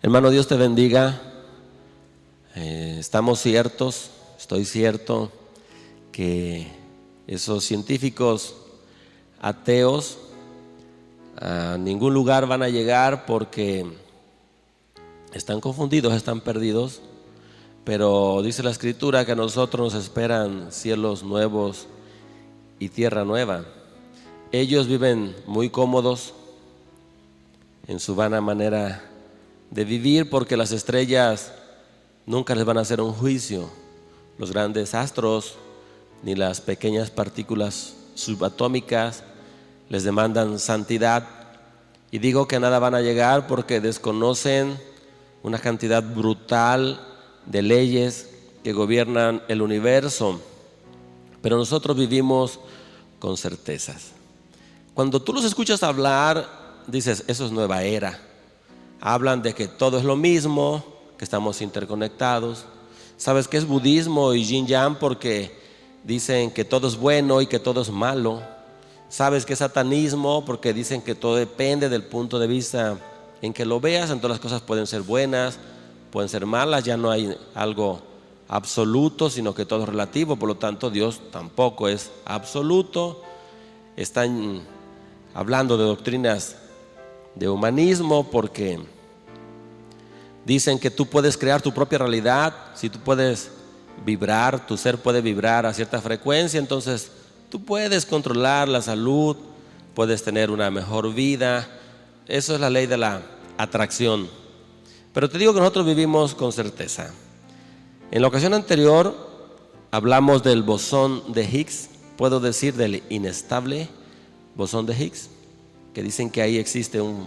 Hermano, Dios te bendiga. Estamos ciertos, estoy cierto, que esos científicos ateos a ningún lugar van a llegar porque están confundidos, están perdidos. Pero dice la Escritura que a nosotros nos esperan cielos nuevos y tierra nueva. Ellos viven muy cómodos en su vana manera de vivir porque las estrellas nunca les van a hacer un juicio. Los grandes astros ni las pequeñas partículas subatómicas les demandan santidad. Y digo que nada van a llegar porque desconocen una cantidad brutal de leyes que gobiernan el universo. Pero nosotros vivimos con certezas. Cuando tú los escuchas hablar, dices, eso es nueva era. Hablan de que todo es lo mismo, que estamos interconectados. ¿Sabes qué es budismo y yin yang? Porque dicen que todo es bueno y que todo es malo. ¿Sabes qué es satanismo? Porque dicen que todo depende del punto de vista en que lo veas. Entonces las cosas pueden ser buenas, pueden ser malas. Ya no hay algo absoluto, sino que todo es relativo. Por lo tanto, Dios tampoco es absoluto. Están hablando de doctrinas de humanismo porque dicen que tú puedes crear tu propia realidad. Si tú puedes vibrar, tu ser puede vibrar a cierta frecuencia, entonces tú puedes controlar la salud, puedes tener una mejor vida. Eso es la ley de la atracción. Pero te digo que nosotros vivimos con certeza. En la ocasión anterior hablamos del bosón de Higgs, puedo decir del inestable bosón de Higgs, que dicen que ahí existe un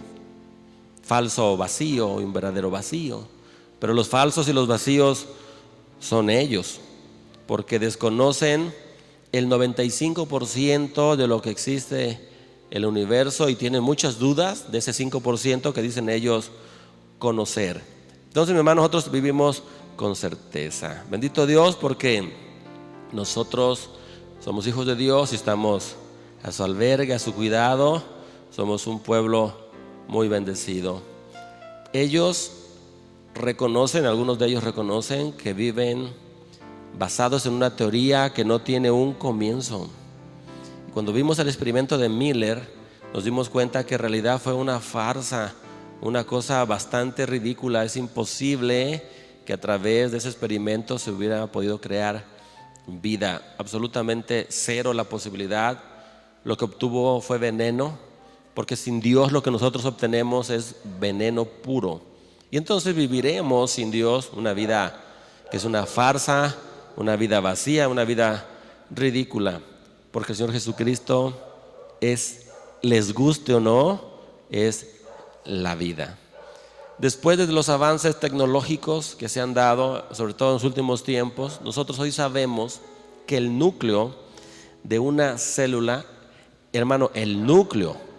falso vacío y un verdadero vacío. Pero los falsos y los vacíos son ellos, porque desconocen el 95% de lo que existe en el universo y tienen muchas dudas de ese 5% que dicen ellos conocer. Entonces, mi hermano, nosotros vivimos con certeza. Bendito Dios, porque nosotros somos hijos de Dios y estamos a su albergue, a su cuidado. Somos un pueblo muy bendecido. Ellos reconocen, algunos de ellos reconocen que viven basados en una teoría que no tiene un comienzo. Cuando vimos el experimento de Miller, nos dimos cuenta que en realidad fue una farsa, una cosa bastante ridícula. Es imposible que a través de ese experimento se hubiera podido crear vida. Absolutamente cero la posibilidad. Lo que obtuvo fue veneno, porque sin Dios lo que nosotros obtenemos es veneno puro. Y entonces viviremos sin Dios una vida que es una farsa, una vida vacía, una vida ridícula. Porque el Señor Jesucristo es, les guste o no, es la vida. Después de los avances tecnológicos que se han dado, sobre todo en los últimos tiempos, nosotros hoy sabemos que el núcleo de una célula, hermano, el núcleo,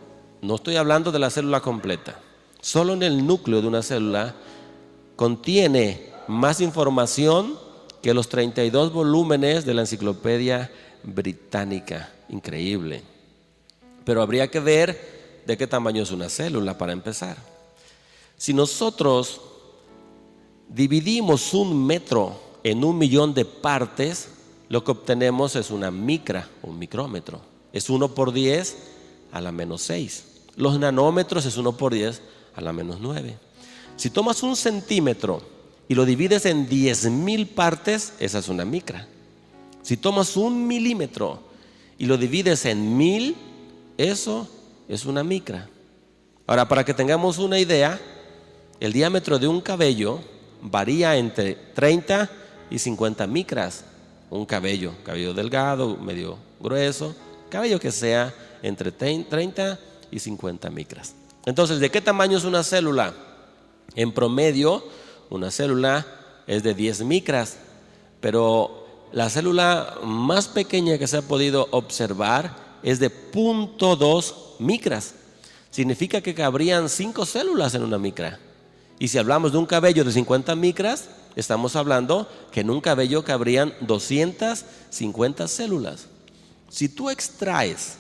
no estoy hablando de la célula completa, solo en el núcleo de una célula contiene más información que los 32 volúmenes de la Enciclopedia Británica. Increíble. Pero habría que ver de qué tamaño es una célula para empezar. Si nosotros dividimos 1 metro en 1.000.000 de partes, lo que obtenemos es una micra, un micrómetro. Es 1 por 10 a la menos 6. Los nanómetros es 1 por 10 a la menos 9. Si tomas 1 centímetro y lo divides en 10.000 partes, esa es una micra. Si tomas 1 milímetro y lo divides en 1.000, eso es una micra. Ahora, para que tengamos una idea, el diámetro de un cabello varía entre 30 y 50 micras. Un cabello delgado, medio grueso, cabello que sea entre 30 y 50 micras. Entonces, ¿de qué tamaño es una célula? En promedio, una célula es de 10 micras, pero la célula más pequeña que se ha podido observar es de 0.2 micras. Significa que cabrían 5 células en una micra. Y si hablamos de un cabello de 50 micras, estamos hablando que en un cabello cabrían 250 células. Si tú extraes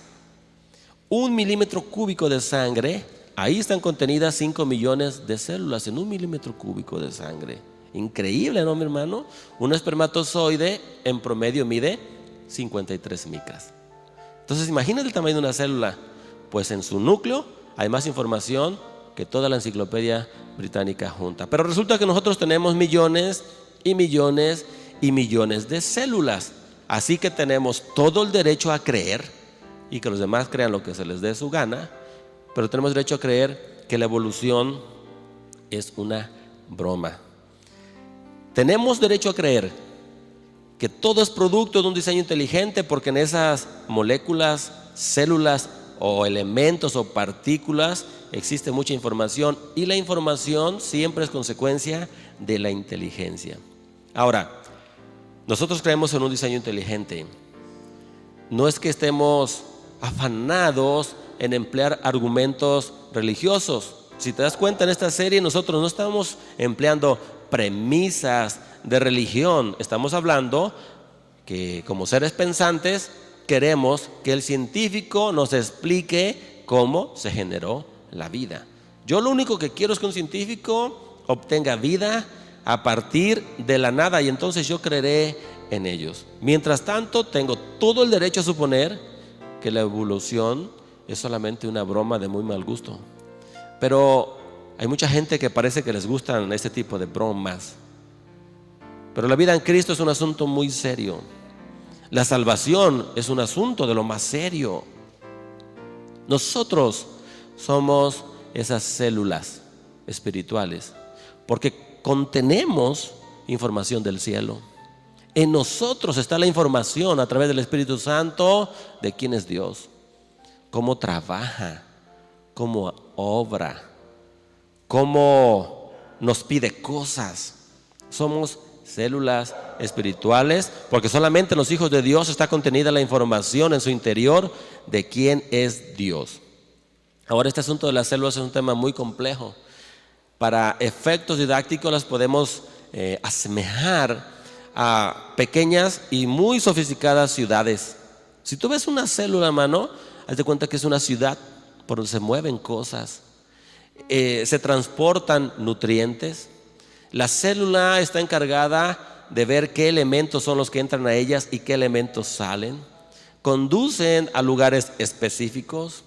1 milímetro cúbico de sangre, Ahí están contenidas 5 millones de células en 1 milímetro cúbico de sangre. Increíble, ¿no, mi hermano? Un espermatozoide en promedio mide 53 micras. Entonces, imagínate el tamaño de una célula. Pues en su núcleo hay más información que toda la enciclopedia británica junta. Pero resulta que nosotros tenemos millones y millones y millones de células. Así que tenemos todo el derecho a creer y que los demás crean lo que se les dé su gana, pero tenemos derecho a creer que la evolución es una broma. Tenemos derecho a creer que todo es producto de un diseño inteligente, porque en esas moléculas, células o elementos o partículas existe mucha información, y la información siempre es consecuencia de la inteligencia. Ahora, nosotros creemos en un diseño inteligente. No es que estemos afanados en emplear argumentos religiosos. Si te das cuenta, en esta serie nosotros no estamos empleando premisas de religión. Estamos hablando que como seres pensantes queremos que el científico nos explique cómo se generó la vida. Yo lo único que quiero es que un científico obtenga vida a partir de la nada, y entonces yo creeré en ellos. Mientras tanto, tengo todo el derecho a suponer que la evolución es solamente una broma de muy mal gusto. Pero hay mucha gente que parece que les gustan este tipo de bromas. Pero la vida en Cristo es un asunto muy serio. La salvación es un asunto de lo más serio. Nosotros somos esas células espirituales porque contenemos información del cielo. En nosotros está la información a través del Espíritu Santo de quién es Dios, cómo trabaja, cómo obra, cómo nos pide cosas. Somos células espirituales porque solamente en los hijos de Dios está contenida la información en su interior de quién es Dios. Ahora, este asunto de las células es un tema muy complejo. Para efectos didácticos las podemos asemejar a pequeñas y muy sofisticadas ciudades. Si tú ves una célula, hermano, haz de cuenta que es una ciudad por donde se mueven cosas, se transportan nutrientes. La célula está encargada de ver qué elementos son los que entran a ellas y qué elementos salen. Conducen a lugares específicos.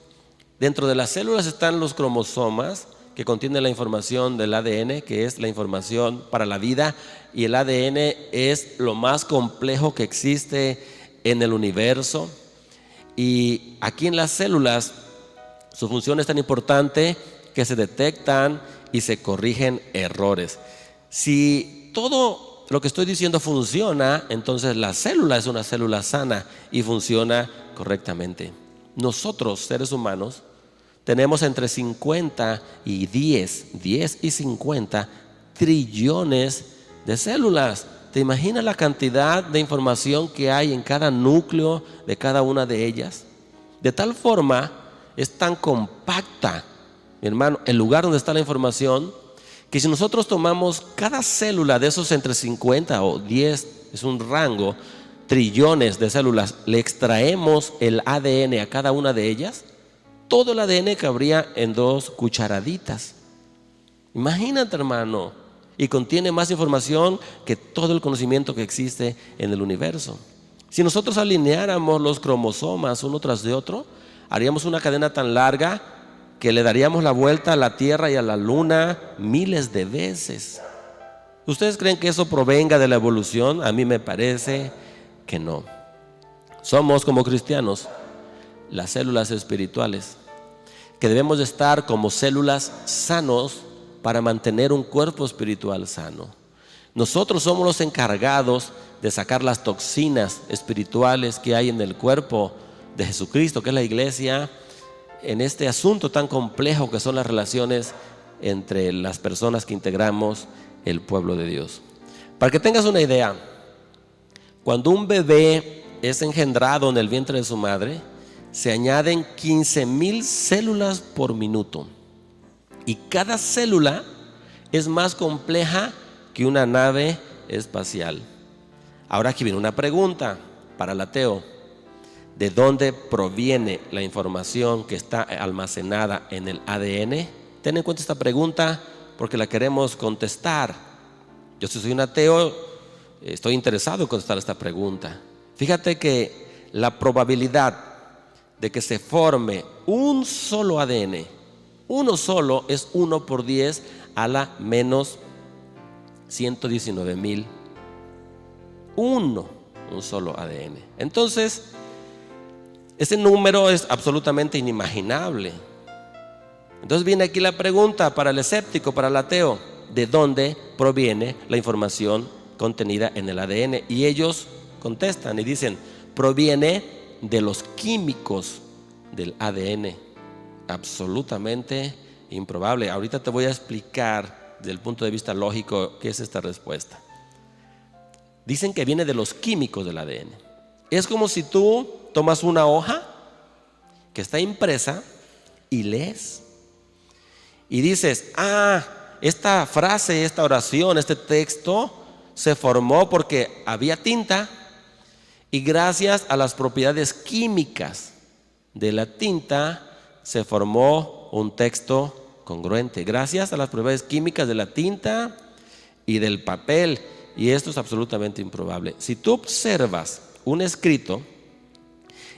Dentro de las células están los cromosomas, que contienen la información del ADN, que es la información para la vida, y el ADN es lo más complejo que existe en el universo. Y aquí en las células su función es tan importante que se detectan y se corrigen errores. Si todo lo que estoy diciendo funciona, entonces la célula es una célula sana y funciona correctamente. Nosotros, seres humanos, tenemos entre 50 y 10 y 50 trillones de células. ¿Te imaginas la cantidad de información que hay en cada núcleo de cada una de ellas? De tal forma, es tan compacta, mi hermano, el lugar donde está la información, que si nosotros tomamos cada célula de esos entre 50 o 10, es un rango, trillones de células, le extraemos el ADN a cada una de ellas, todo el ADN cabría en 2 cucharaditas. Imagínate, hermano, y contiene más información que todo el conocimiento que existe en el universo. Si nosotros alineáramos los cromosomas uno tras de otro, haríamos una cadena tan larga que le daríamos la vuelta a la Tierra y a la Luna miles de veces. ¿Ustedes creen que eso provenga de la evolución? A mí me parece que no. Somos, como cristianos, las células espirituales, que debemos de estar como células sanos para mantener un cuerpo espiritual sano. Nosotros somos los encargados de sacar las toxinas espirituales que hay en el cuerpo de Jesucristo, que es la iglesia, en este asunto tan complejo que son las relaciones entre las personas que integramos el pueblo de Dios. Para que tengas una idea, cuando un bebé es engendrado en el vientre de su madre, se añaden 15,000 células por minuto, y cada célula es más compleja que una nave espacial. Ahora aquí viene una pregunta para el ateo. de dónde proviene la información que está almacenada en el ADN? Ten en cuenta esta pregunta porque la queremos contestar. Yo, si soy un ateo, estoy interesado en contestar esta pregunta. Fíjate que la probabilidad de que se forme un solo ADN, uno solo, es 1 por 10 a la menos 119,000. Un solo ADN. Entonces, ese número es absolutamente inimaginable. Entonces viene aquí la pregunta para el escéptico, para el ateo: ¿de dónde proviene la información contenida en el ADN? Y ellos contestan y dicen: proviene de los químicos del ADN. Absolutamente improbable. Ahorita te voy a explicar desde el punto de vista lógico qué es esta respuesta. Dicen que viene de los químicos del ADN. Es como si tú tomas una hoja que está impresa y lees y dices: esta frase, esta oración, este texto se formó porque había tinta, y gracias a las propiedades químicas de la tinta se formó un texto congruente. Gracias a las propiedades químicas de la tinta y del papel. Y esto es absolutamente improbable. Si tú observas un escrito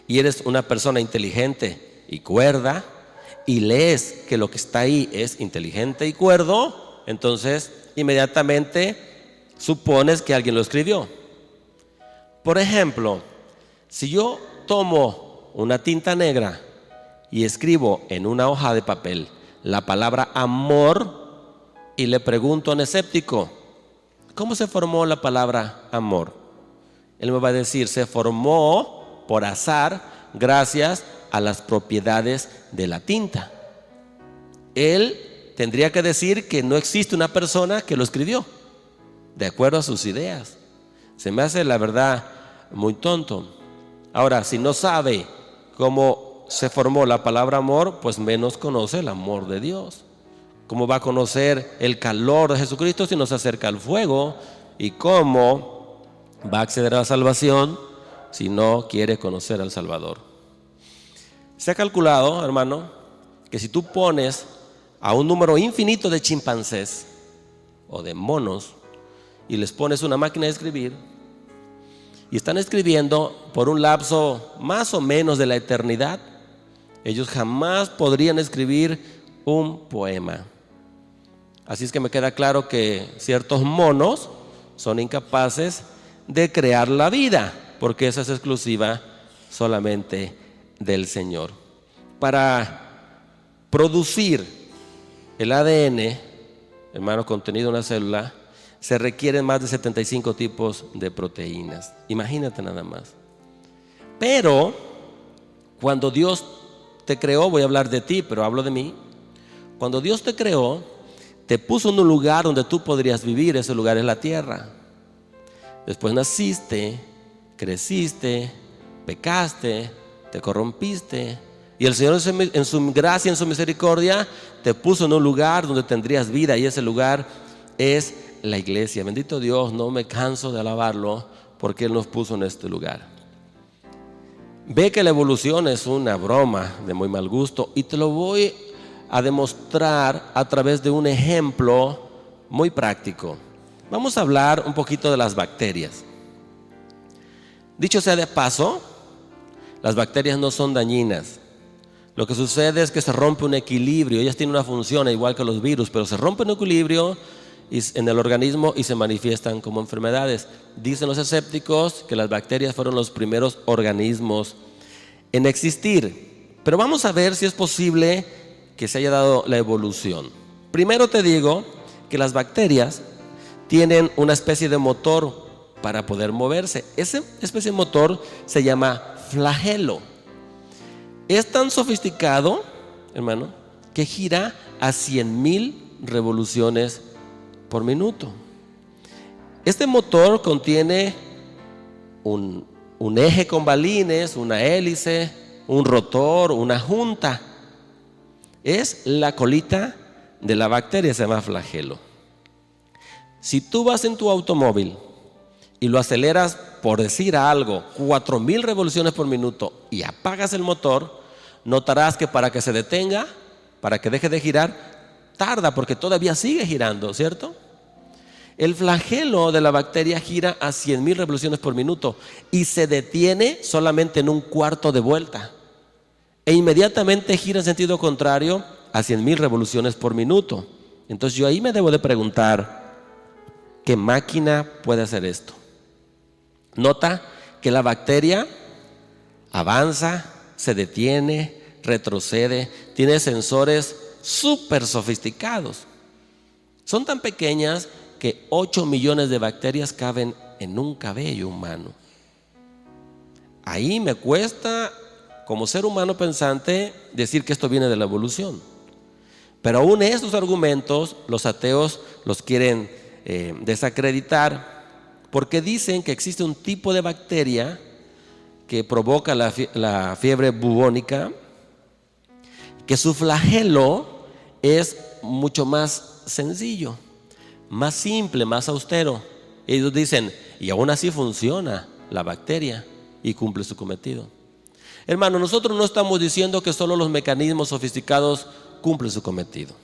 y eres una persona inteligente y cuerda, y lees que lo que está ahí es inteligente y cuerdo, entonces inmediatamente supones que alguien lo escribió. Por ejemplo, si yo tomo una tinta negra y escribo en una hoja de papel la palabra amor y le pregunto a un escéptico: ¿cómo se formó la palabra amor? Él me va a decir: se formó por azar gracias a las propiedades de la tinta. Él tendría que decir que no existe una persona que lo escribió de acuerdo a sus ideas. Se me hace, la verdad, muy tonto. Ahora, si no sabe cómo se formó la palabra amor, pues menos conoce el amor de Dios. ¿Cómo va a conocer el calor de Jesucristo si no se acerca al fuego? ¿Y cómo va a acceder a la salvación si no quiere conocer al Salvador? Se ha calculado, hermano, que si tú pones a un número infinito de chimpancés o de monos y les pones una máquina de escribir y están escribiendo por un lapso más o menos de la eternidad, ellos jamás podrían escribir un poema. Así es que me queda claro que ciertos monos son incapaces de crear la vida, porque esa es exclusiva solamente del Señor. Para producir el ADN, hermano, contenido en una célula, se requieren más de 75 tipos de proteínas. Imagínate nada más. Pero cuando Dios te creó, voy a hablar de ti, pero hablo de mí. Cuando Dios te creó, te puso en un lugar donde tú podrías vivir. Ese lugar es la tierra. Después naciste, creciste, pecaste, te corrompiste, y el Señor en su gracia, en su misericordia, te puso en un lugar donde tendrías vida, y ese lugar es la iglesia. Bendito Dios, no me canso de alabarlo porque Él nos puso en este lugar. Ve que la evolución es una broma de muy mal gusto, y te lo voy a demostrar a través de un ejemplo muy práctico. Vamos a hablar un poquito de las bacterias. Dicho sea de paso, las bacterias no son dañinas. Lo que sucede es que se rompe un equilibrio. Ellas tienen una función igual que los virus, pero se rompe un equilibrio en el organismo y se manifiestan como enfermedades. Dicen los escépticos que las bacterias fueron los primeros organismos en existir. Pero vamos a ver si es posible que se haya dado la evolución. Primero te digo que las bacterias tienen una especie de motor para poder moverse. Esa especie de motor se llama flagelo. Es tan sofisticado, hermano, que gira a 100,000 revoluciones por minuto. Este motor contiene un eje con balines, una hélice, un rotor, una junta. Es la colita de la bacteria, se llama flagelo. Si tú vas en tu automóvil y lo aceleras por decir algo, 4,000 revoluciones por minuto y apagas el motor, notarás que para que se detenga, para que deje de girar, tarda porque todavía sigue girando, ¿cierto? El flagelo de la bacteria gira a 100,000 revoluciones por minuto y se detiene solamente en un cuarto de vuelta. E inmediatamente gira en sentido contrario a 100,000 revoluciones por minuto. Entonces yo ahí me debo de preguntar, ¿qué máquina puede hacer esto? Nota que la bacteria avanza, se detiene, retrocede, tiene sensores súper sofisticados. Son tan pequeñas que 8 millones de bacterias caben en un cabello humano. Ahí me cuesta, como ser humano pensante, decir que esto viene de la evolución. Pero aún estos argumentos los ateos los quieren desacreditar, porque dicen que existe un tipo de bacteria que provoca la fiebre bubónica, que su flagelo es mucho más sencillo, más simple, más austero. Ellos dicen, y aún así funciona la bacteria y cumple su cometido. Hermano, nosotros no estamos diciendo que solo los mecanismos sofisticados cumplen su cometido.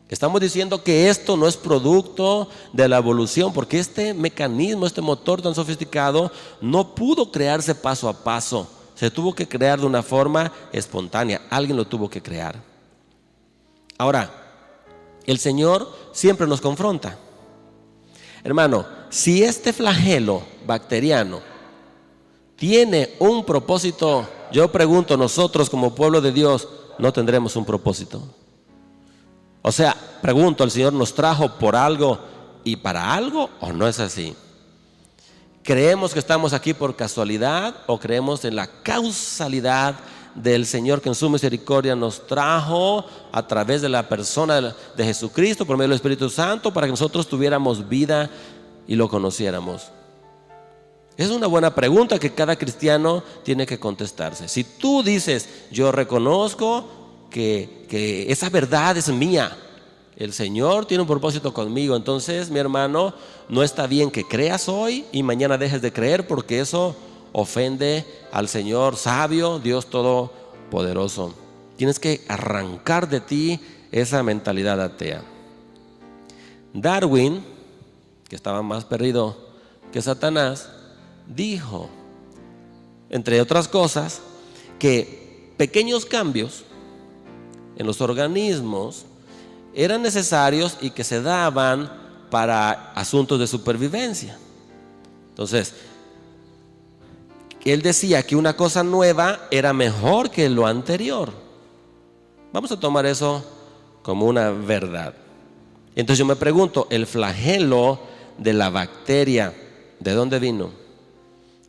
Estamos diciendo que esto no es producto de la evolución, porque este mecanismo, este motor tan sofisticado no pudo crearse paso a paso. Se tuvo que crear de una forma espontánea. Alguien lo tuvo que crear. Ahora, el Señor siempre nos confronta. Hermano, si este flagelo bacteriano tiene un propósito, yo pregunto, nosotros como pueblo de Dios, ¿no tendremos un propósito? O sea, pregunto, ¿el Señor nos trajo por algo y para algo o no es así? ¿Creemos que estamos aquí por casualidad o creemos en la causalidad del Señor que en su misericordia nos trajo a través de la persona de Jesucristo por medio del Espíritu Santo para que nosotros tuviéramos vida y lo conociéramos? Es una buena pregunta que cada cristiano tiene que contestarse. Si tú dices, yo reconozco que esa verdad es mía, el Señor tiene un propósito conmigo, entonces mi hermano, no está bien que creas hoy y mañana dejes de creer, porque eso ofende al Señor sabio, Dios todopoderoso. Tienes que arrancar de ti esa mentalidad atea. Darwin, que estaba más perdido que Satanás, dijo, entre otras cosas, que pequeños cambios en los organismos eran necesarios y que se daban para asuntos de supervivencia. Entonces, él decía que una cosa nueva era mejor que lo anterior. Vamos a tomar eso como una verdad. Entonces yo me pregunto, el flagelo de la bacteria, ¿de dónde vino?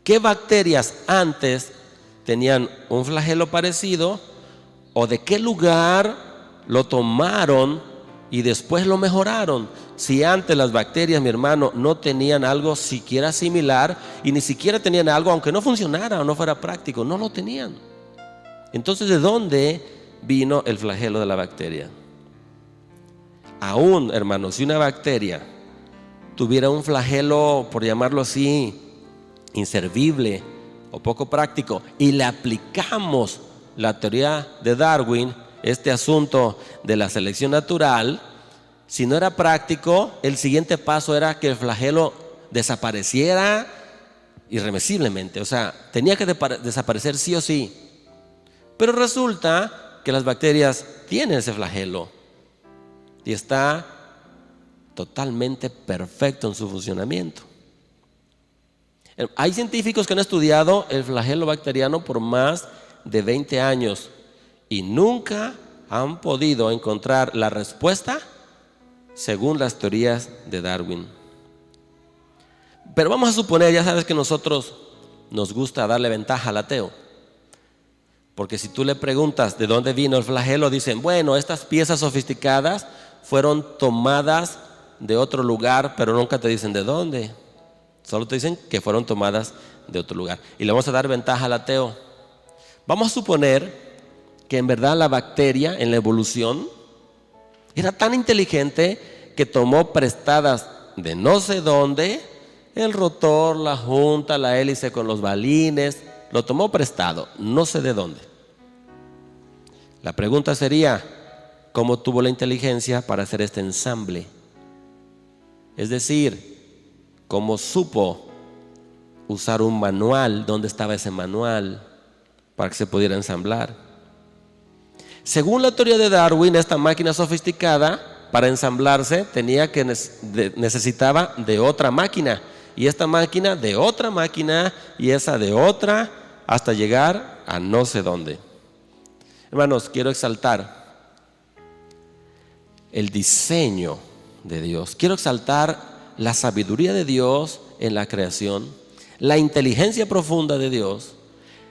¿Qué bacterias antes tenían un flagelo parecido? ¿O de qué lugar lo tomaron y después lo mejoraron? Si antes las bacterias, mi hermano, no tenían algo siquiera similar y ni siquiera tenían algo, aunque no funcionara o no fuera práctico, no lo tenían. Entonces, ¿de dónde vino el flagelo de la bacteria? Aún, hermano, si una bacteria tuviera un flagelo, por llamarlo así, inservible o poco práctico, y le aplicamos la teoría de Darwin, este asunto de la selección natural, si no era práctico, el siguiente paso era que el flagelo desapareciera irremisiblemente. O sea, tenía que desaparecer sí o sí. Pero resulta que las bacterias tienen ese flagelo y está totalmente perfecto en su funcionamiento. Hay científicos que han estudiado el flagelo bacteriano por más de 20 años y nunca han podido encontrar la respuesta según las teorías de Darwin. Pero vamos a suponer, ya sabes que nosotros nos gusta darle ventaja al ateo, porque si tú le preguntas de dónde vino el flagelo, dicen, bueno, estas piezas sofisticadas fueron tomadas de otro lugar, pero nunca te dicen de dónde. Solo te dicen que fueron tomadas de otro lugar. Y le vamos a dar ventaja al ateo. Vamos a suponer que en verdad la bacteria en la evolución era tan inteligente que tomó prestadas de no sé dónde el rotor, la junta, la hélice con los balines. Lo tomó prestado, no sé de dónde. La pregunta sería, ¿cómo tuvo la inteligencia para hacer este ensamble? Es decir, ¿cómo supo usar un manual? ¿Dónde estaba ese manual para que se pudiera ensamblar? Según la teoría de Darwin, esta máquina sofisticada, para ensamblarse, necesitaba de otra máquina, y esta máquina de otra máquina, y esa de otra, hasta llegar a no sé dónde. Hermanos, quiero exaltar el diseño de Dios. Quiero exaltar la sabiduría de Dios en la creación, la inteligencia profunda de Dios,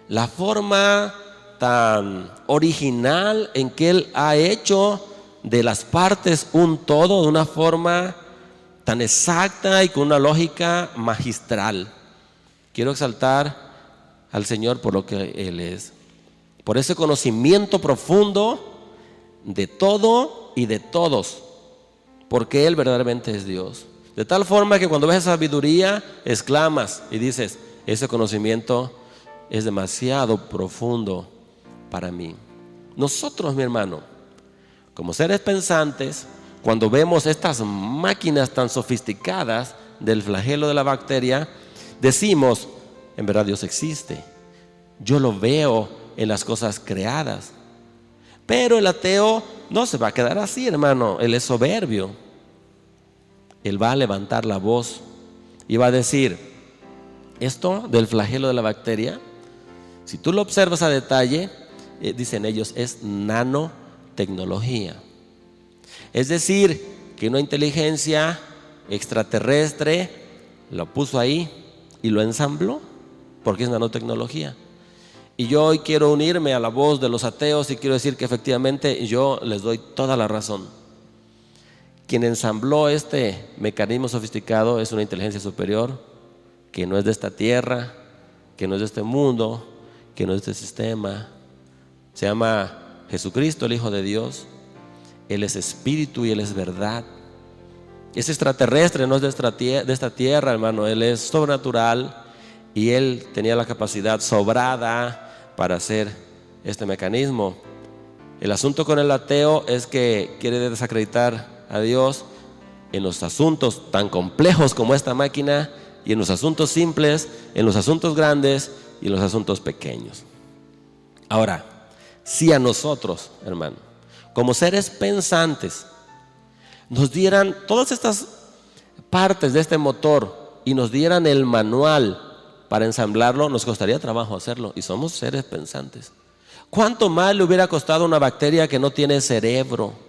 la forma tan original en que Él ha hecho de las partes un todo de una forma tan exacta y con una lógica magistral. Quiero exaltar al Señor por lo que Él es, por ese conocimiento profundo de todo y de todos, porque Él verdaderamente es Dios. De tal forma que cuando ves esa sabiduría, exclamas y dices, ese conocimiento es demasiado profundo para mí. Nosotros, mi hermano, como seres pensantes, cuando vemos estas máquinas tan sofisticadas del flagelo de la bacteria, decimos, en verdad Dios existe. Yo lo veo en las cosas creadas. Pero el ateo no se va a quedar así, hermano. Él es soberbio. Él va a levantar la voz y va a decir, esto del flagelo de la bacteria, si tú lo observas a detalle, dicen ellos, es nanotecnología. Es decir, que una inteligencia extraterrestre lo puso ahí y lo ensambló, porque es nanotecnología. Y yo hoy quiero unirme a la voz de los ateos y quiero decir que efectivamente yo les doy toda la razón. Quien ensambló este mecanismo sofisticado es una inteligencia superior, que no es de esta tierra, que no es de este mundo, que no es de este sistema. Se llama Jesucristo, el Hijo de Dios. Él es espíritu y Él es verdad. Es extraterrestre, no es de esta tierra, hermano. Él es sobrenatural y Él tenía la capacidad sobrada para hacer este mecanismo. El asunto con el ateo es que quiere desacreditar a Dios en los asuntos tan complejos como esta máquina, y en los asuntos simples, en los asuntos grandes y en los asuntos pequeños. Ahora, si a nosotros, hermano, como seres pensantes, nos dieran todas estas partes de este motor y nos dieran el manual para ensamblarlo, nos costaría trabajo hacerlo, y somos seres pensantes. ¿Cuánto más le hubiera costado a una bacteria que no tiene cerebro?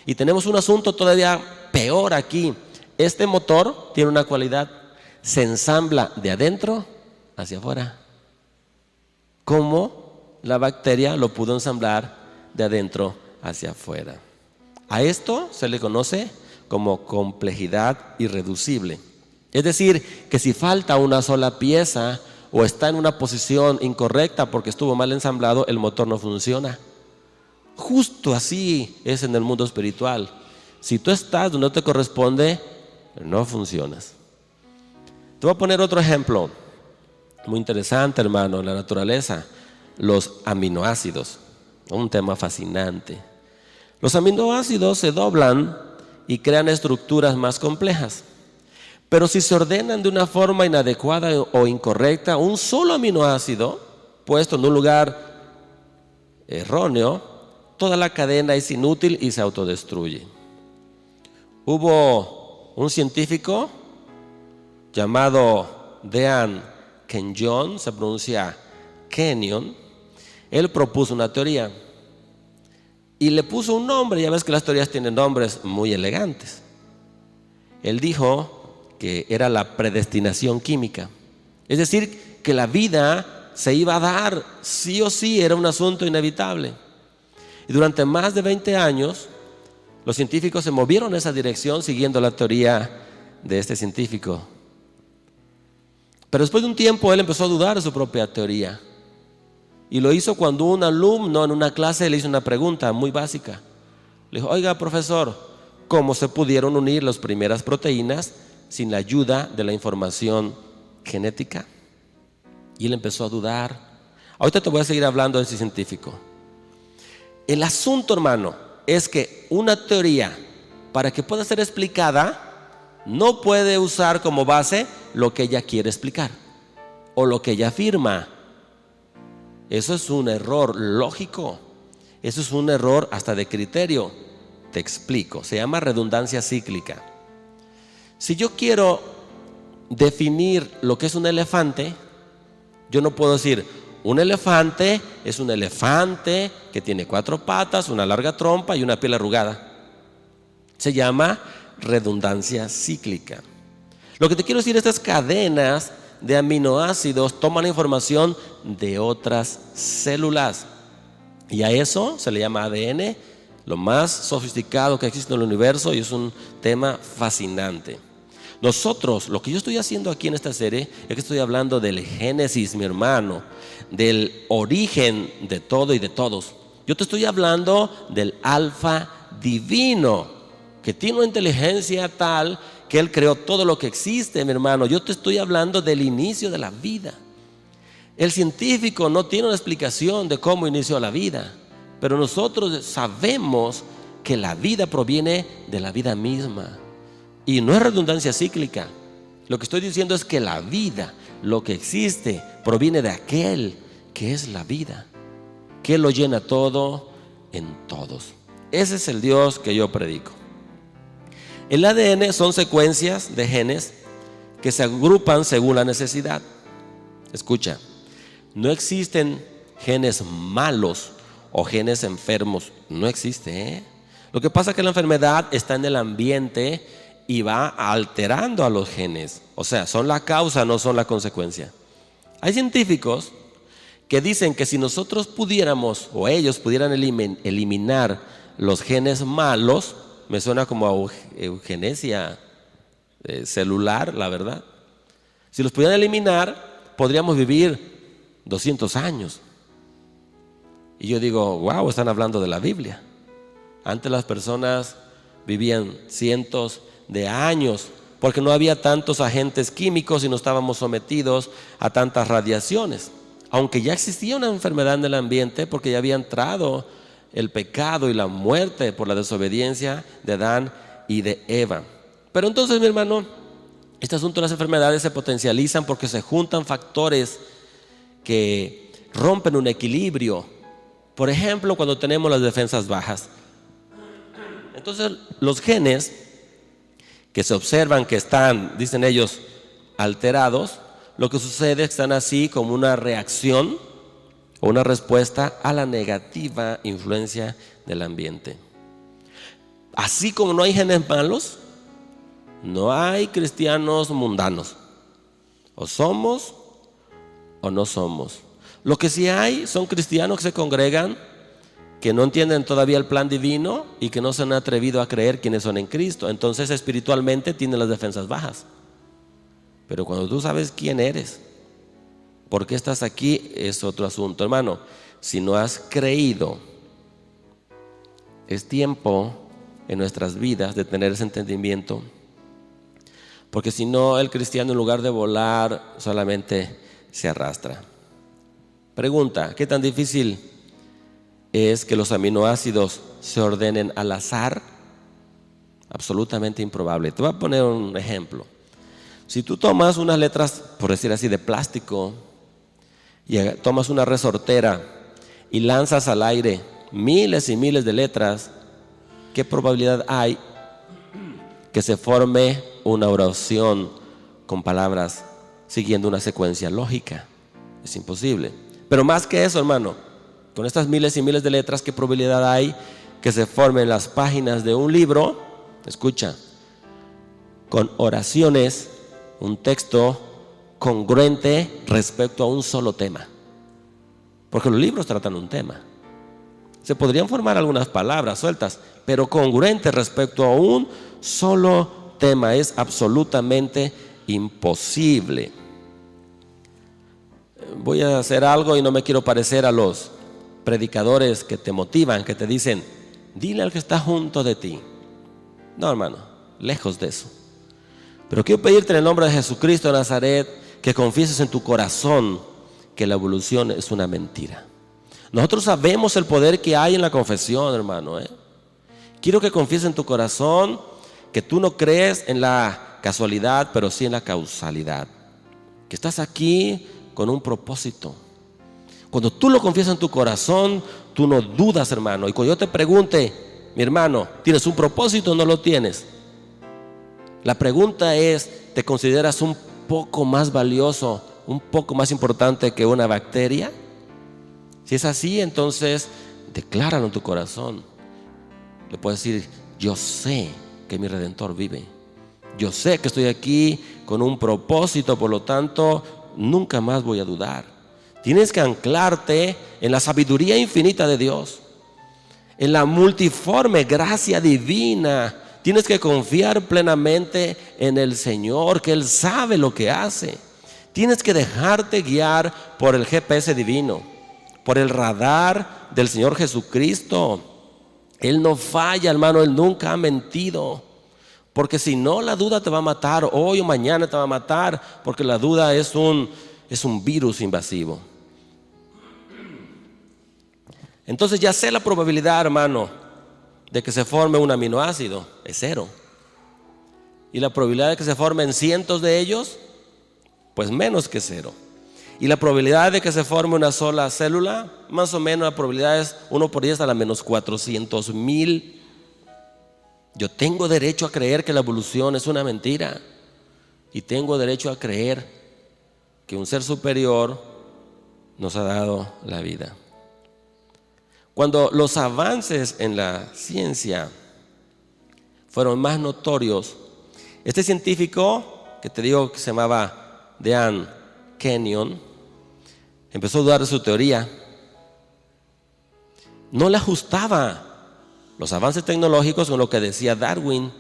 Y tenemos un asunto todavía peor aquí. Este motor tiene una cualidad: se ensambla de adentro hacia afuera. ¿Cómo la bacteria lo pudo ensamblar de adentro hacia afuera? A esto se le conoce como complejidad irreducible. Es decir, que si falta una sola pieza o está en una posición incorrecta porque estuvo mal ensamblado, el motor no funciona. Justo así es en el mundo espiritual. Si tú estás donde no te corresponde, no funcionas. Te voy a poner otro ejemplo muy interesante, hermano, en la naturaleza. Los aminoácidos, un tema fascinante. Los aminoácidos se doblan y crean estructuras más complejas. Pero si se ordenan de una forma inadecuada o incorrecta, un solo aminoácido puesto en un lugar erróneo, toda la cadena es inútil y se autodestruye. Hubo un científico llamado Dean Kenyon, se pronuncia Kenyon. Él propuso una teoría y le puso un nombre. Ya ves que las teorías tienen nombres muy elegantes. Él dijo que era la predestinación química. Es decir, que la vida se iba a dar, sí o sí, era un asunto inevitable. Y durante más de 20 años, los científicos se movieron en esa dirección siguiendo la teoría de este científico. Pero después de un tiempo, él empezó a dudar de su propia teoría. Y lo hizo cuando un alumno en una clase le hizo una pregunta muy básica. Le dijo: oiga, profesor, ¿cómo se pudieron unir las primeras proteínas sin la ayuda de la información genética? Y él empezó a dudar. Ahorita te voy a seguir hablando de ese científico. El asunto, hermano, es que una teoría, para que pueda ser explicada, no puede usar como base lo que ella quiere explicar o lo que ella afirma. Eso es un error lógico. Eso es un error hasta de criterio. Te explico. Se llama redundancia cíclica. Si yo quiero definir lo que es un elefante, yo no puedo decir: un elefante es un elefante que tiene 4 patas, una larga trompa y una piel arrugada. Se llama redundancia cíclica. Lo que te quiero decir, estas cadenas de aminoácidos toman la información de otras células, y a eso se le llama ADN, lo más sofisticado que existe en el universo, y es un tema fascinante. Nosotros, lo que yo estoy haciendo aquí en esta serie es que estoy hablando del génesis, mi hermano, del origen de todo y de todos. Yo te estoy hablando del alfa divino, que tiene una inteligencia tal que él creó todo lo que existe, mi hermano. Yo te estoy hablando del inicio de la vida. El científico no tiene una explicación de cómo inició la vida, pero nosotros sabemos que la vida proviene de la vida misma. Y no es redundancia cíclica. Lo que estoy diciendo es que la vida, lo que existe, proviene de aquel que es la vida, que lo llena todo en todos. Ese es el Dios que yo predico. El ADN son secuencias de genes que se agrupan según la necesidad. Escucha, no existen genes malos o genes enfermos. No existe, ¿eh? Lo que pasa es que la enfermedad está en el ambiente y va alterando a los genes. O sea, son la causa, no son la consecuencia. Hay científicos que dicen que si nosotros pudiéramos, o ellos pudieran eliminar los genes malos, me suena como a eugenesia celular, la verdad. Si los pudieran eliminar, podríamos vivir 200 años. Y yo digo, wow, están hablando de la Biblia. Antes las personas vivían cientos de años porque no había tantos agentes químicos y no estábamos sometidos a tantas radiaciones. Aunque ya existía una enfermedad en el ambiente, porque ya había entrado el pecado y la muerte por la desobediencia de Adán y de Eva. Pero entonces, mi hermano, este asunto de las enfermedades se potencializan porque se juntan factores que rompen un equilibrio. Por ejemplo, cuando tenemos las defensas bajas. Entonces, los genes que se observan que están, dicen ellos, alterados, lo que sucede es que están así como una reacción o una respuesta a la negativa influencia del ambiente. Así como no hay genes malos, no hay cristianos mundanos. O somos o no somos. Lo que sí hay son cristianos que se congregan, que no entienden todavía el plan divino y que no se han atrevido a creer quiénes son en Cristo. Entonces espiritualmente tienen las defensas bajas. Pero cuando tú sabes quién eres, por qué estás aquí, es otro asunto, hermano. Si no has creído, es tiempo en nuestras vidas de tener ese entendimiento, porque si no, el cristiano en lugar de volar solamente se arrastra. Pregunta, ¿qué tan difícil es que los aminoácidos se ordenen al azar? Absolutamente improbable. Te voy a poner un ejemplo. Si tú tomas unas letras, por decir así, de plástico, y tomas una resortera y lanzas al aire miles y miles de letras, ¿qué probabilidad hay que se forme una oración con palabras siguiendo una secuencia lógica? Es imposible. Pero más que eso, hermano, con estas miles y miles de letras, ¿qué probabilidad hay que se formen las páginas de un libro? Escucha, con oraciones, un texto congruente respecto a un solo tema, porque los libros tratan un tema. Se podrían formar algunas palabras sueltas, pero congruente respecto a un solo tema. Es absolutamente imposible. Voy a hacer algo y no me quiero parecer a los predicadores que te motivan, que te dicen, dile al que está junto de ti. No, hermano, lejos de eso. Pero quiero pedirte en el nombre de Jesucristo de Nazaret que confieses en tu corazón que la evolución es una mentira. Nosotros sabemos el poder que hay en la confesión, hermano. Quiero que confieses en tu corazón que tú no crees en la casualidad, pero sí en la causalidad. Que estás aquí con un propósito. Cuando tú lo confiesas en tu corazón, tú no dudas, hermano. Y cuando yo te pregunte, mi hermano, ¿tienes un propósito o no lo tienes? La pregunta es, ¿te consideras un poco más valioso, un poco más importante que una bacteria? Si es así, entonces decláralo en tu corazón. Le puedes decir, yo sé que mi Redentor vive. Yo sé que estoy aquí con un propósito, por lo tanto, nunca más voy a dudar. Tienes que anclarte en la sabiduría infinita de Dios, en la multiforme gracia divina. Tienes que confiar plenamente en el Señor, que Él sabe lo que hace. Tienes que dejarte guiar por el GPS divino, por el radar del Señor Jesucristo. Él no falla, hermano, Él nunca ha mentido. Porque si no, la duda te va a matar, hoy o mañana te va a matar, porque la duda es un virus invasivo. Entonces ya sé la probabilidad, hermano, de que se forme un aminoácido, es 0. Y la probabilidad de que se formen cientos de ellos, pues menos que 0. Y la probabilidad de que se forme una sola célula, más o menos la probabilidad es 1 por 10 a la menos 400,000. Yo tengo derecho a creer que la evolución es una mentira. Y tengo derecho a creer que un ser superior nos ha dado la vida. Cuando los avances en la ciencia fueron más notorios, este científico, que te digo que se llamaba Dan Kenyon, empezó a dudar de su teoría. No le ajustaba los avances tecnológicos con lo que decía Darwin,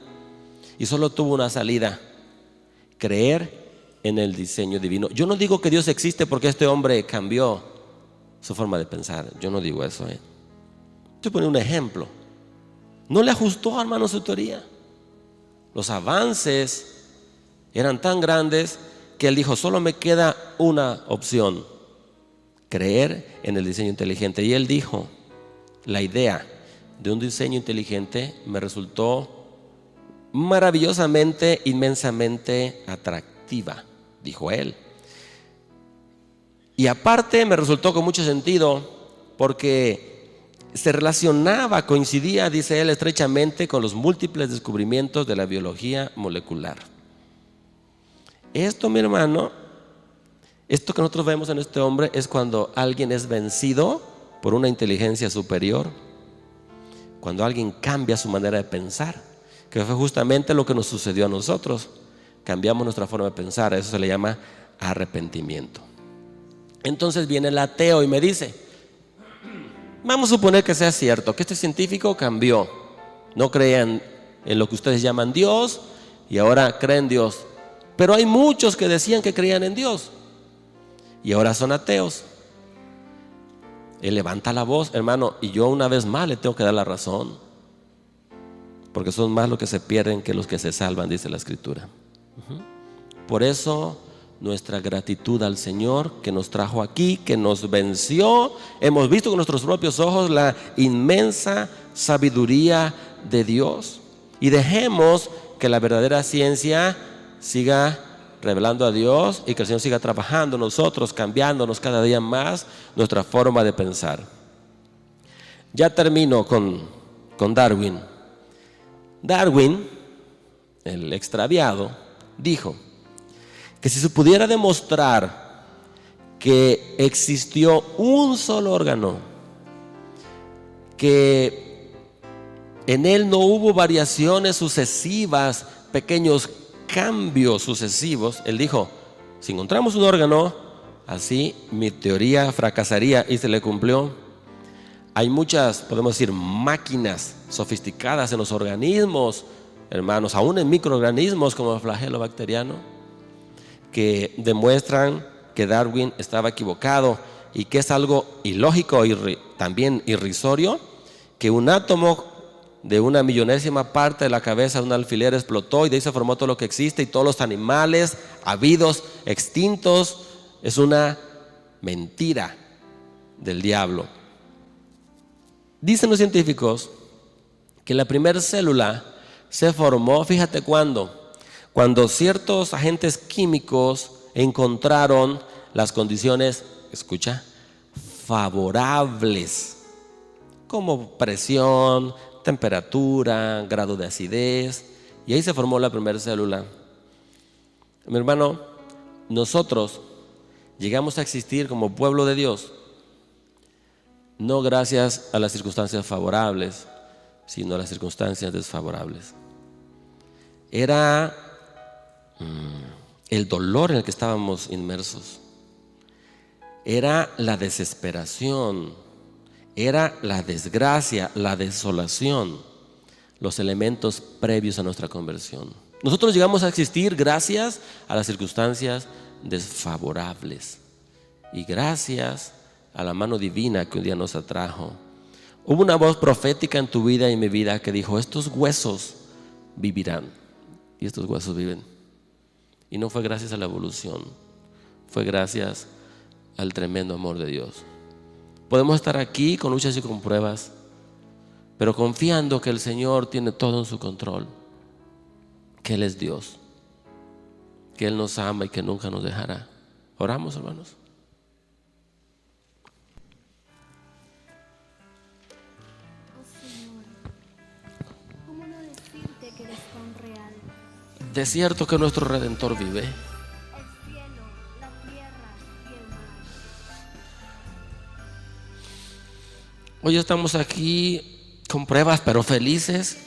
y solo tuvo una salida: creer en el diseño divino. Yo no digo que Dios existe porque este hombre cambió su forma de pensar. Yo no digo eso. Te pongo un ejemplo. No le ajustó, hermano, su teoría. Los avances eran tan grandes que él dijo, solo me queda una opción: creer en el diseño inteligente. Y él dijo, la idea de un diseño inteligente me resultó maravillosamente, inmensamente atractiva, dijo él. Y aparte me resultó con mucho sentido porque se relacionaba, coincidía, dice él, estrechamente con los múltiples descubrimientos de la biología molecular. Esto, mi hermano, esto que nosotros vemos en este hombre es cuando alguien es vencido por una inteligencia superior, cuando alguien cambia su manera de pensar, que fue justamente lo que nos sucedió a nosotros. Cambiamos nuestra forma de pensar, a eso se le llama arrepentimiento. Entonces viene el ateo y me dice, vamos a suponer que sea cierto, que este científico cambió, no creían en lo que ustedes llaman Dios y ahora creen en Dios, pero hay muchos que decían que creían en Dios y ahora son ateos. Él levanta la voz, hermano, y yo una vez más le tengo que dar la razón, porque son más los que se pierden que los que se salvan, dice la Escritura. Por eso nuestra gratitud al Señor que nos trajo aquí, que nos venció. Hemos visto con nuestros propios ojos la inmensa sabiduría de Dios, y dejemos que la verdadera ciencia siga revelando a Dios y que el Señor siga trabajando en nosotros, cambiándonos cada día más nuestra forma de pensar. Ya termino con Darwin. Darwin, el extraviado, dijo que si se pudiera demostrar que existió un solo órgano, que en él no hubo variaciones sucesivas, pequeños cambios sucesivos, él dijo, si encontramos un órgano así, mi teoría fracasaría, y se le cumplió. Hay muchas, podemos decir, máquinas sofisticadas en los organismos, hermanos, aún en microorganismos como el flagelo bacteriano, que demuestran que Darwin estaba equivocado y que es algo ilógico y también irrisorio que un átomo de una millonésima parte de la cabeza de un alfiler explotó y de ahí se formó todo lo que existe y todos los animales habidos, extintos. Es una mentira del diablo. Dicen los científicos que la primera célula se formó, fíjate cuando ciertos agentes químicos encontraron las condiciones, escucha, favorables, como presión, temperatura, grado de acidez, y ahí se formó la primera célula. Mi hermano, nosotros llegamos a existir como pueblo de Dios no gracias a las circunstancias favorables, sino a las circunstancias desfavorables. Era el dolor en el que estábamos inmersos, era la desesperación, era la desgracia, la desolación, los elementos previos a nuestra conversión. Nosotros llegamos a existir gracias a las circunstancias desfavorables y gracias a la mano divina que un día nos atrajo. Hubo una voz profética en tu vida y en mi vida que dijo: estos huesos vivirán. Y estos huesos viven. Y no fue gracias a la evolución, fue gracias al tremendo amor de Dios. Podemos estar aquí con luchas y con pruebas, pero confiando que el Señor tiene todo en su control, que Él es Dios, que Él nos ama y que nunca nos dejará. Oramos, hermanos. De cierto que nuestro Redentor vive. El cielo, la tierra y el mar. Hoy estamos aquí con pruebas, pero felices.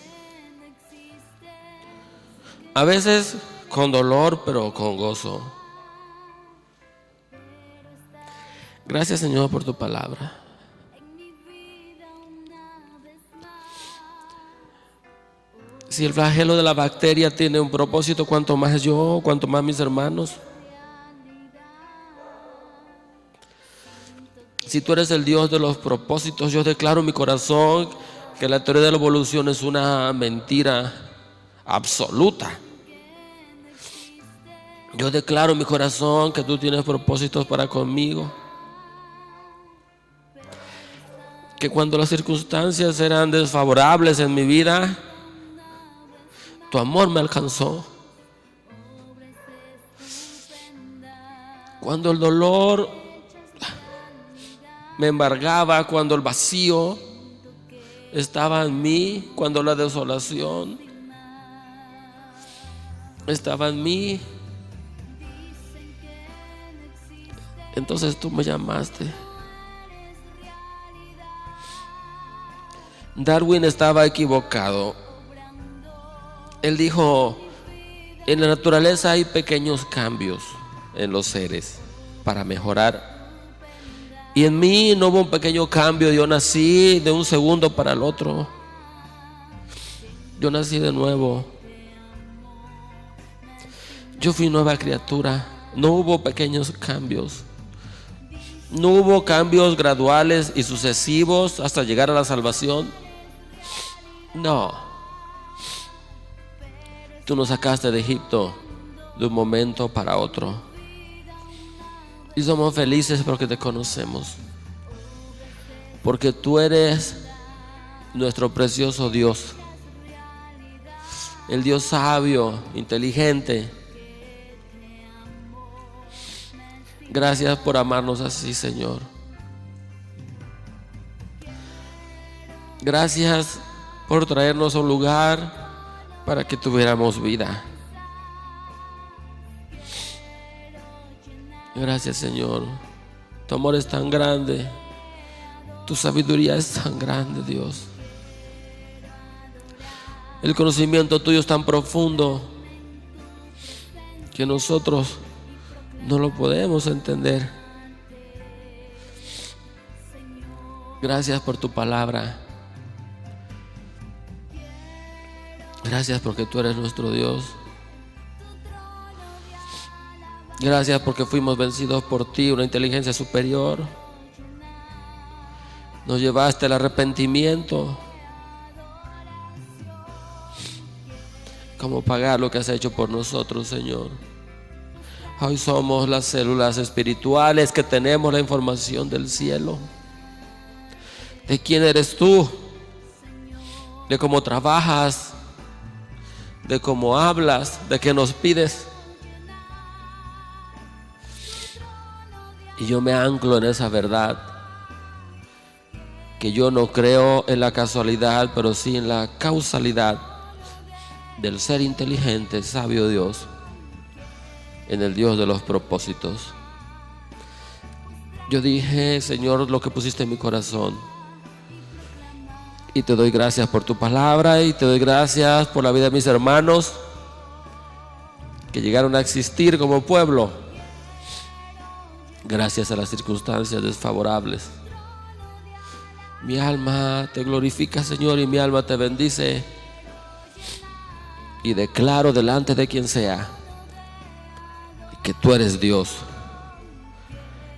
A veces con dolor, pero con gozo. Gracias, Señor, por tu palabra. Si el flagelo de la bacteria tiene un propósito, cuanto más yo, cuanto más mis hermanos. Si tú eres el Dios de los propósitos, yo declaro en mi corazón que la teoría de la evolución es una mentira absoluta. Yo declaro en mi corazón que tú tienes propósitos para conmigo. Que cuando las circunstancias eran desfavorables en mi vida, tu amor me alcanzó. Cuando el dolor me embargaba, cuando el vacío estaba en mí, cuando la desolación estaba en mí, entonces tú me llamaste. Darwin estaba equivocado. Él dijo: en la naturaleza hay pequeños cambios en los seres para mejorar. Y en mí no hubo un pequeño cambio. Yo nací de un segundo para el otro. Yo nací de nuevo. Yo fui nueva criatura. No hubo pequeños cambios. No hubo cambios graduales y sucesivos hasta llegar a la salvación. No. Tú nos sacaste de Egipto de un momento para otro. Y somos felices porque te conocemos. Porque tú eres nuestro precioso Dios. El Dios sabio, inteligente. Gracias por amarnos así, Señor. Gracias por traernos a un lugar para que tuviéramos vida. Gracias, Señor. Tu amor es tan grande. Tu sabiduría es tan grande, Dios. El conocimiento tuyo es tan profundo que nosotros no lo podemos entender. Gracias por tu palabra. Gracias porque tú eres nuestro Dios. Gracias porque fuimos vencidos por ti, una inteligencia superior. Nos llevaste al arrepentimiento. cómo pagar lo que has hecho por nosotros, Señor. Hoy somos las células espirituales que tenemos la información del cielo, de quién eres tú, de cómo trabajas, de cómo hablas, de qué nos pides. Y yo me anclo en esa verdad, que yo no creo en la casualidad, pero sí en la causalidad del ser inteligente, sabio Dios, en el Dios de los propósitos. Yo dije, Señor, lo que pusiste en mi corazón, y te doy gracias por tu palabra, y te doy gracias por la vida de mis hermanos que llegaron a existir como pueblo gracias a las circunstancias desfavorables. Mi alma te glorifica, Señor, y mi alma te bendice, y declaro delante de quien sea que tú eres Dios.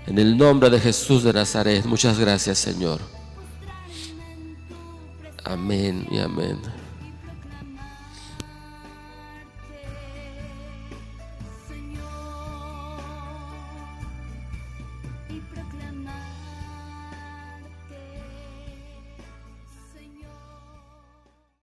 En el nombre de Jesús de Nazaret, muchas gracias, Señor. Amén y amén.